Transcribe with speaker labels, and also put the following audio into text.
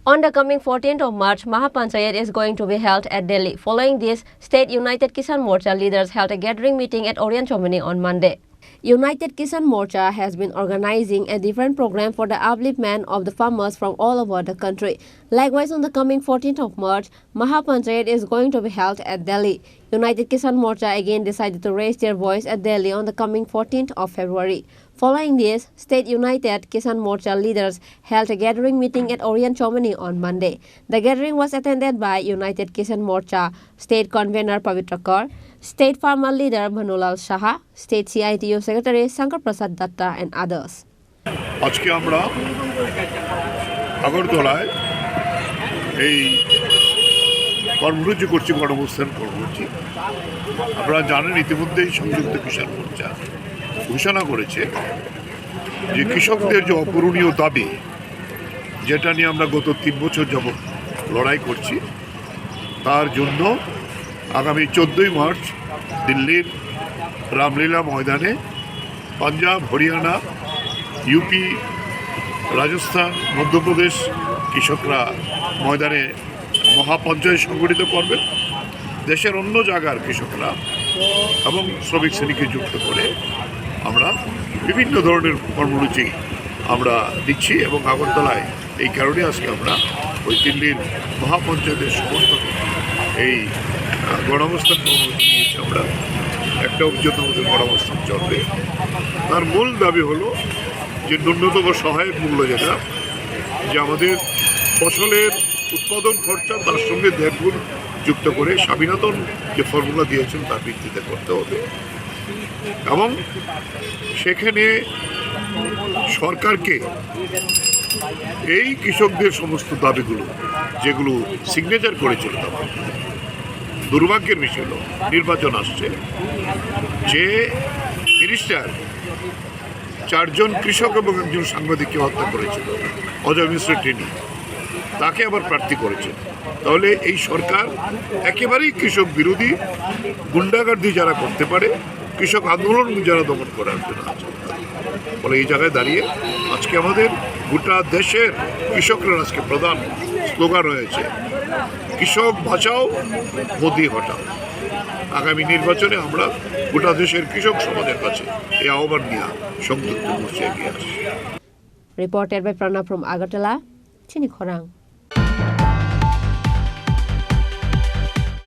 Speaker 1: On the coming 14th of March, Maha Panchayat is going to be held at Delhi. Following this, State United Kishan Morcha leaders held a gathering meeting at Orient Chomini on Monday. United Kishan Morcha has been organizing a different program for the upliftment of the farmers from all over the country. Likewise, on the coming 14th of March, Maha Panchayat is going to be held at Delhi. United Kishan Morcha again decided to raise their voice at Delhi on the coming 14th of February. Following this, State United Kishan Morcha leaders held a gathering meeting at Orient Chomini on Monday. The gathering was attended by United Kishan Morcha State Convener Pavitra Kaur, State Farmer Leader Manulal Shaha, State CITU Secretary Shankar Prasad Datta and others.
Speaker 2: আজকে আমরা আগরতলায় এই কর্মসূচি করছি, গণঅবস্থান কর্মসূচি। আপনারা জানেন ইতিমধ্যেই সংযুক্ত কিষাণ মোর্চা ঘোষণা করেছে যে কৃষকদের যে অপূরণীয় দাবি, যেটা নিয়ে আমরা গত 3 বছর যাবৎ লড়াই করছি, তার জন্য আগামী 14ই মার্চ দিল্লির রামলীলা ময়দানে পাঞ্জাব, হরিয়ানা, ইউপি, রাজস্থান, মধ্যপ্রদেশ কৃষকরা ময়দানে মহা পঞ্চায়েত সংগঠিত করবেন। দেশের অন্য জায়গার কৃষকরা এবং শ্রমিক শ্রেণীকে যুক্ত করে আমরা বিভিন্ন ধরনের কর্মসূচি আমরা দিচ্ছি এবং আগরতলায় এই কারণে আজকে আমরা ওই দিল্লির মহাপঞ্চায়েতের সমর্থনে এই গণঅবস্থান কর্মসূচি নিয়েছি। আমরা একটা অভিযোগ আমাদের গণঅবস্থান চলবে। তার মূল দাবি হলো যে ন্যূনতম সহায়ক মূল্য, যেটা যে আমাদের ফসলের উৎপাদন খরচা তার সঙ্গে 1.5 গুণ যুক্ত করে স্বামীনাথন যে ফর্মুলা দিয়েছেন তার ভিত্তিতে করতে হবে এবং সেখানে সরকারকে এই কৃষকদের সমস্ত দাবিগুলো যেগুলো সিগনেচার করেছিল, দুর্ভাগ্যের বিষয় হলো নির্বাচন আসছে, যে মিনিস্টার 4 জন কৃষক এবং 1 জন সাংবাদিককে হত্যা করেছিল, অজয় মিশ্র চিনি, তাকে আবার প্রার্থী করেছে। তাহলে এই সরকার একেবারেই কৃষক বিরোধী, গুন্ডাগার্দি যারা করতে পারে, কৃষক আন্দোলন যারা দমন করার জন্য আছে। ফলে এই জায়গায় দাঁড়িয়ে আজকে আমাদের গোটা দেশের কৃষকরা আজকে প্রধান স্লোগান রয়েছে, কৃষক বাঁচাও, মোদি হটাও। আগামী নির্বাচনে আমরা গোটা দেশের কৃষক সমাজের কাছে এই আহ্বান নিয়ে সংযুক্ত মোর্চা এগিয়ে আসছি।
Speaker 1: Reported by Pranav from Agartala, Chini Khorang.